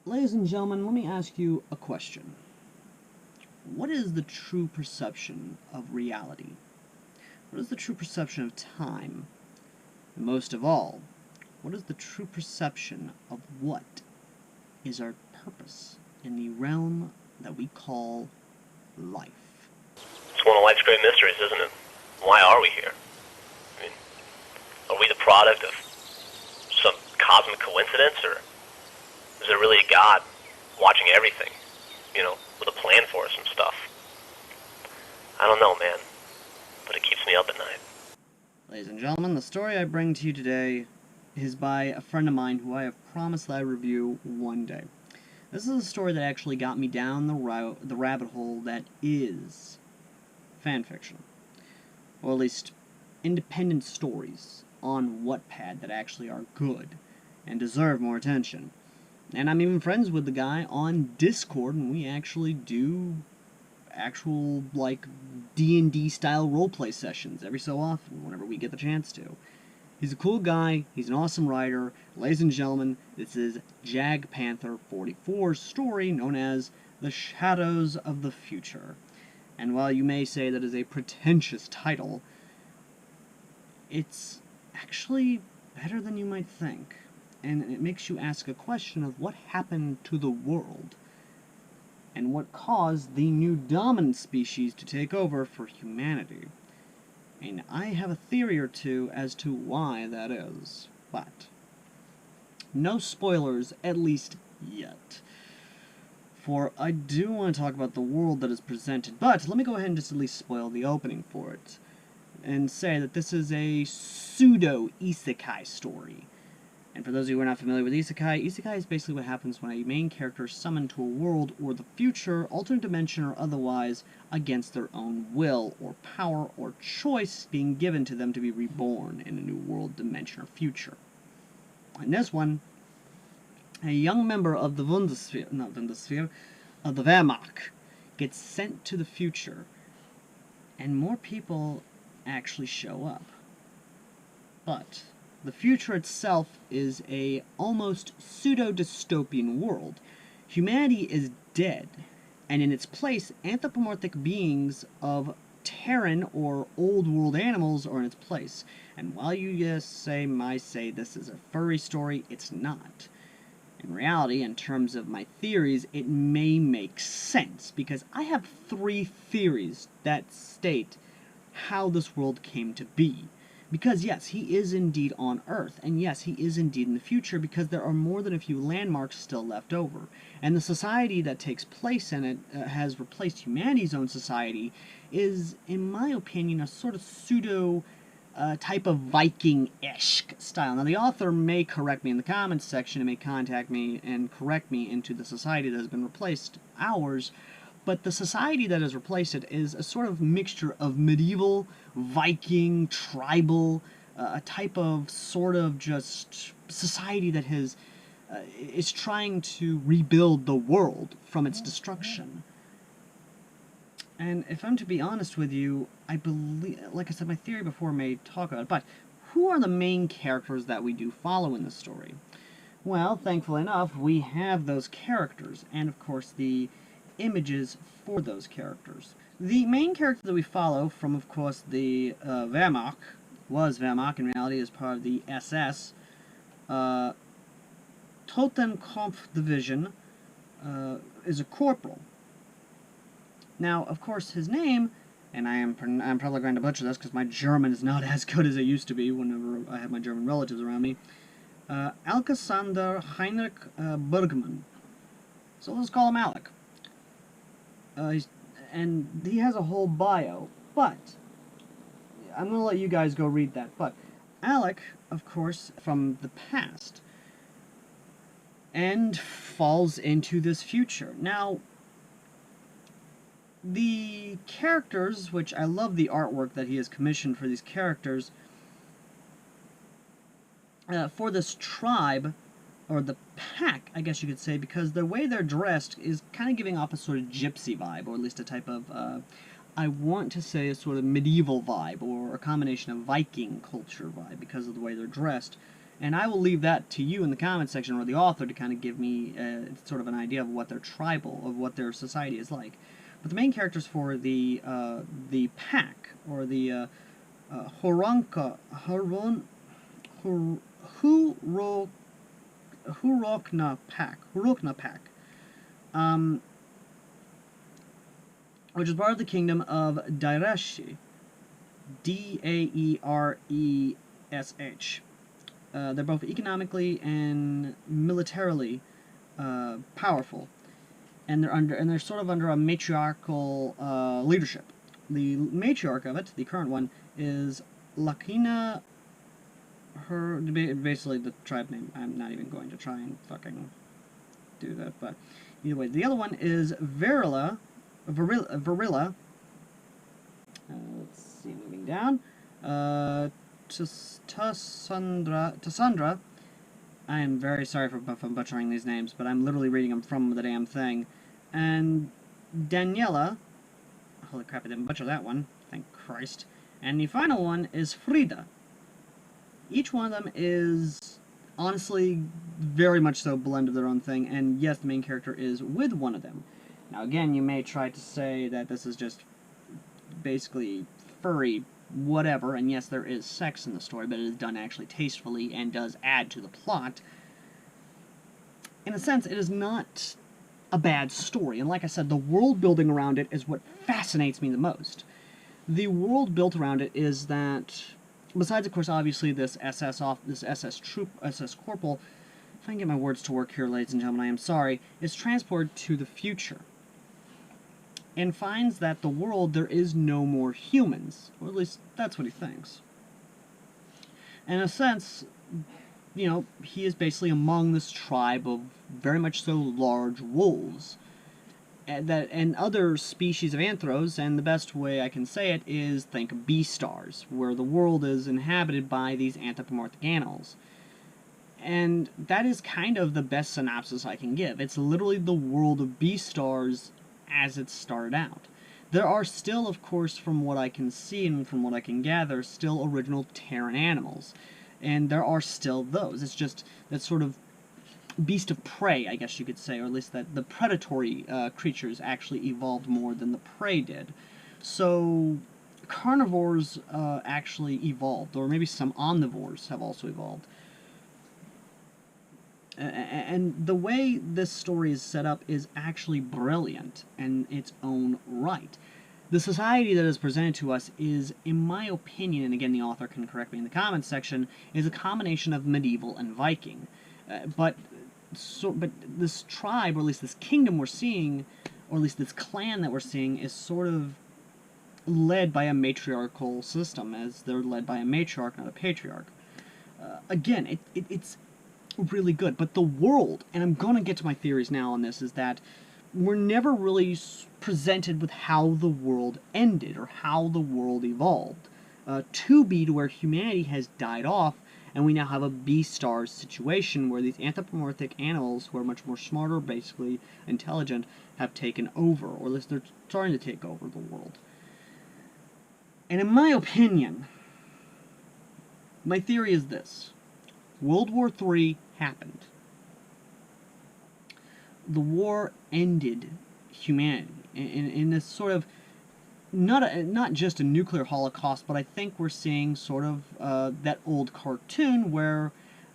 Ladies and gentlemen, let me ask you a question. What is the true perception of reality? What is the true perception of time? And most of all, what is the true perception of what is our purpose in the realm that we call life? It's one of life's great mysteries, isn't it? Why are we here? I mean, are we the product of some cosmic coincidence, or is there really a God watching everything, with a plan for us and stuff? I don't know, man, but it keeps me up at night. Ladies and gentlemen, the story I bring to you today is by a friend of mine who I have promised that I review one day. This is a story that actually got me down the rabbit hole that is fanfiction. Or at least independent stories on Wattpad that actually are good and deserve more attention. And I'm even friends with the guy on Discord, and we actually do actual, D&D style roleplay sessions every so often, whenever we get the chance to. He's a cool guy, he's an awesome writer. Ladies and gentlemen, this is Jag Panther 44's story known as The Shadows of the Future. And while you may say that is a pretentious title, it's actually better than you might think. And it makes you ask a question of what happened to the world, and what caused the new dominant species to take over for humanity. And I have a theory or two as to why that is, but no spoilers, at least yet. For I do want to talk about the world that is presented, but let me go ahead and just at least spoil the opening for it, and say that this is a pseudo-isekai story. And for those of you who are not familiar with isekai, isekai is basically what happens when a main character is summoned to a world or the future, alternate dimension or otherwise, against their own will or power or choice being given to them to be reborn in a new world, dimension, or future. In this one, a young member of the of the Wehrmacht gets sent to the future, and more people actually show up. But the future itself is a almost pseudo-dystopian world. Humanity is dead, and in its place, anthropomorphic beings of Terran or old world animals are in its place. And while you might say this is a furry story, it's not. In reality, in terms of my theories, it may make sense, because I have 3 theories that state how this world came to be. Because yes, he is indeed on Earth, and yes, he is indeed in the future, because there are more than a few landmarks still left over. And the society that takes place in it has replaced humanity's own society, is, in my opinion, a sort of pseudo type of Viking-ish style. Now, the author may correct me in the comments section, and may contact me and correct me into the society that has been replaced, ours. But the society that has replaced it is a sort of mixture of medieval, Viking, tribal, a type of sort of just society that is trying to rebuild the world from its destruction. And if I'm to be honest with you, I believe, like I said, my theory before may talk about it, but who are the main characters that we do follow in this story? Well, thankfully enough, we have those characters, and of course the images for those characters. The main character that we follow from, of course, the Wehrmacht, was Wehrmacht, in reality is part of the SS, Totenkampf Division, is a corporal. Now, of course, his name, and I'm probably going to butcher this because my German is not as good as it used to be whenever I have my German relatives around me, Alexander Heinrich Bergmann. So let's call him Alec. And he has a whole bio, but I'm going to let you guys go read that. But Alec, of course, from the past, and falls into this future. Now, the characters, which I love the artwork that he has commissioned for these characters, for this tribe, or the pack, I guess you could say, because the way they're dressed is kind of giving off a sort of gypsy vibe, or at least a type of, I want to say a sort of medieval vibe, or a combination of Viking culture vibe, because of the way they're dressed. And I will leave that to you in the comment section, or the author, to kind of give me sort of an idea of what their tribal, of what their society is like. But the main characters for the pack, or the Hurokna pack, which is part of the kingdom of Daeresh, Daeresh. They're both economically and militarily powerful, and they're sort of under a matriarchal leadership. The matriarch of it, the current one, is Lakina. Basically the tribe name. I'm not even going to try and fucking do that, but either way, the other one is Virila. Let's see, moving down. Tassandra. I am very sorry for butchering these names, but I'm literally reading them from the damn thing. And Daniela. Holy crap, I didn't butcher that one. Thank Christ. And the final one is Frida. Each one of them is, honestly, very much so a blend of their own thing, and yes, the main character is with one of them. Now, again, you may try to say that this is just basically furry whatever, and yes, there is sex in the story, but it is done actually tastefully and does add to the plot. In a sense, it is not a bad story, and like I said, the world building around it is what fascinates me the most. The world built around it is that, besides, of course, obviously this SS corporal, if I can get my words to work here, ladies and gentlemen, I am sorry, is transported to the future, and finds that the world, there is no more humans, or at least that's what he thinks. In a sense, you know, he is basically among this tribe of very much so large wolves, and other species of anthros, and the best way I can say it is think B-stars, where the world is inhabited by these anthropomorphic animals. And that is kind of the best synopsis I can give. It's literally the world of B-stars as it started out. There are still, of course, from what I can see and from what I can gather, still original Terran animals. And there are still those. It's just that sort of beast of prey, I guess you could say, or at least that the predatory creatures actually evolved more than the prey did. So carnivores actually evolved, or maybe some omnivores have also evolved. And the way this story is set up is actually brilliant in its own right. The society that is presented to us is, in my opinion, and again the author can correct me in the comments section, is a combination of medieval and Viking. But this tribe, or at least this kingdom we're seeing, or at least this clan that we're seeing, is sort of led by a matriarchal system, as they're led by a matriarch, not a patriarch. Again, it's really good, but the world, and I'm going to get to my theories now on this, is that we're never really presented with how the world ended, or how the world evolved, to be to where humanity has died off, and we now have a B-star situation where these anthropomorphic animals, who are much more smarter, basically intelligent, have taken over, or at least they're starting to take over the world. And in my opinion, my theory is this. World War III happened. The war ended humanity in this sort of not just a nuclear holocaust, but I think we're seeing sort of that old cartoon where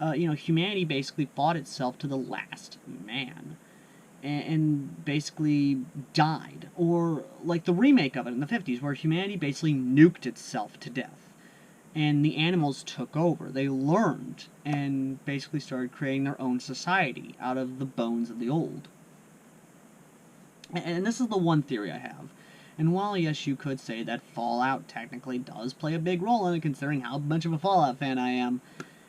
humanity basically fought itself to the last man and basically died, or like the remake of it in the 50s where humanity basically nuked itself to death and the animals took over. They learned and basically started creating their own society out of the bones of the old. And this is the one theory I have. And while, yes, you could say that Fallout technically does play a big role in it, considering how much of a Fallout fan I am,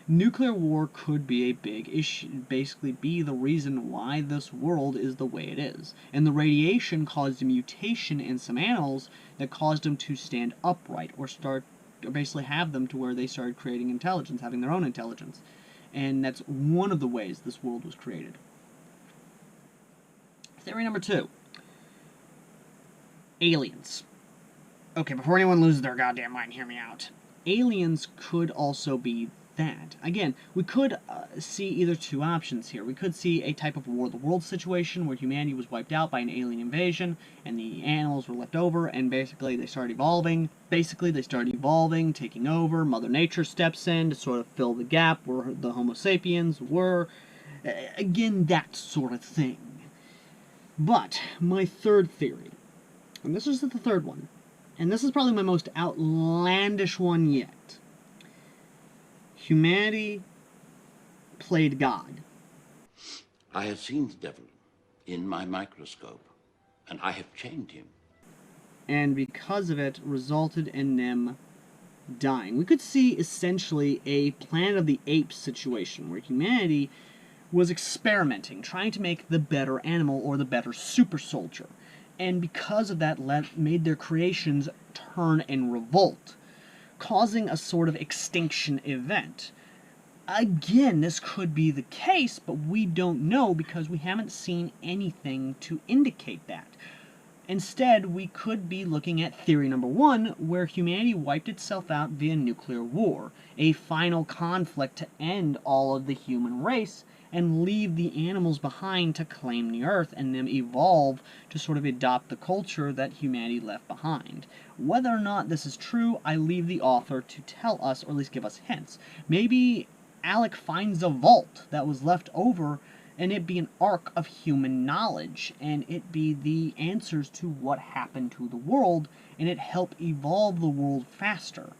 nuclear war could be a big issue, basically be the reason why this world is the way it is. And the radiation caused a mutation in some animals that caused them to stand upright, or basically have them to where they started creating intelligence, having their own intelligence. And that's one of the ways this world was created. Theory number 2. Aliens. Okay, before anyone loses their goddamn mind, hear me out. Aliens could also be that. Again, we could see either two options here. We could see a type of War of the Worlds situation where humanity was wiped out by an alien invasion and the animals were left over and basically they started evolving. Taking over. Mother Nature steps in to sort of fill the gap where the Homo sapiens were. Again, that sort of thing. But my third theory, and this is the third one, and this is probably my most outlandish one yet. Humanity played God. I have seen the devil in my microscope, and I have chained him. And because of it, resulted in them dying. We could see essentially a Planet of the Apes situation where humanity was experimenting, trying to make the better animal or the better super soldier. And because of that, made their creations turn and revolt, causing a sort of extinction event. Again, this could be the case, but we don't know because we haven't seen anything to indicate that. Instead, we could be looking at theory number 1, where humanity wiped itself out via nuclear war, a final conflict to end all of the human race, and leave the animals behind to claim the earth and them evolve to sort of adopt the culture that humanity left behind. Whether or not this is true, I leave the author to tell us, or at least give us hints. Maybe Alec finds a vault that was left over and it be an ark of human knowledge, and it be the answers to what happened to the world, and it help evolve the world faster.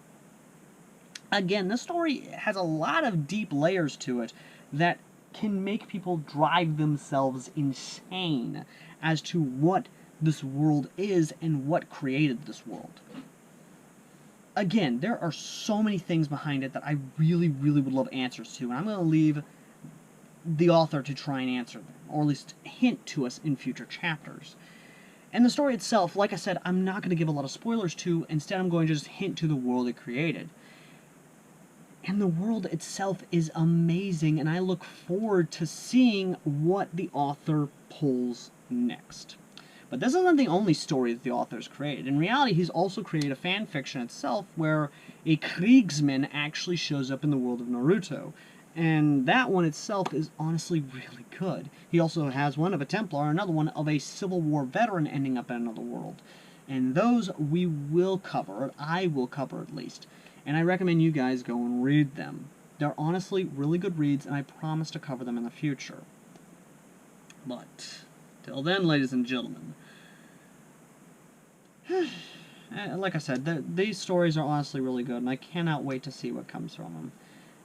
Again, this story has a lot of deep layers to it that can make people drive themselves insane as to what this world is and what created this world. Again, there are so many things behind it that I really, really would love answers to, and I'm going to leave the author to try and answer them, or at least hint to us in future chapters. And the story itself, like I said, I'm not going to give a lot of spoilers to, instead I'm going to just hint to the world it created. And the world itself is amazing, and I look forward to seeing what the author pulls next. But this isn't the only story that the author has created. In reality, he's also created a fan fiction itself where a Kriegsman actually shows up in the world of Naruto. And that one itself is honestly really good. He also has one of a Templar, another one of a Civil War veteran ending up in another world. And those we will cover, or I will cover at least. And I recommend you guys go and read them. They're honestly really good reads, and I promise to cover them in the future. But, till then, ladies and gentlemen, like I said, these stories are honestly really good, and I cannot wait to see what comes from them.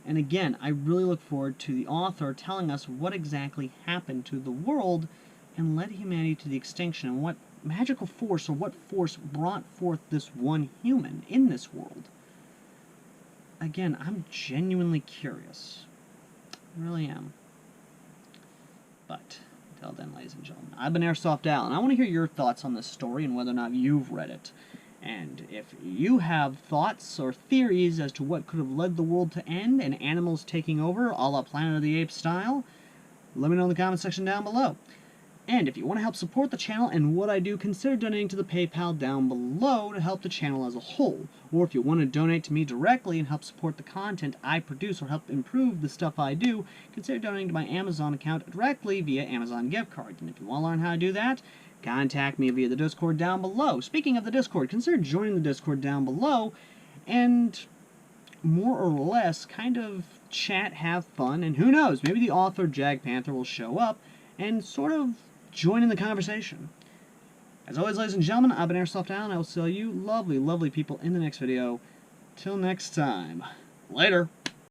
And again, I really look forward to the author telling us what exactly happened to the world and led humanity to the extinction, and what magical force or what force brought forth this one human in this world. Again, I'm genuinely curious. I really am. But, until then, ladies and gentlemen, I've been AirsoftAL, and I want to hear your thoughts on this story and whether or not you've read it. And if you have thoughts or theories as to what could have led the world to end and animals taking over, a la Planet of the Apes style, let me know in the comment section down below. And if you want to help support the channel and what I do, consider donating to the PayPal down below to help the channel as a whole. Or if you want to donate to me directly and help support the content I produce or help improve the stuff I do, consider donating to my Amazon account directly via Amazon gift card. And if you want to learn how to do that, contact me via the Discord down below. Speaking of the Discord, consider joining the Discord down below and more or less kind of chat, have fun, and who knows, maybe the author Jag Panther will show up and sort of join in the conversation. As always, ladies and gentlemen, I've been AirsoftAL, and I will see you lovely, lovely people in the next video. Till next time, later.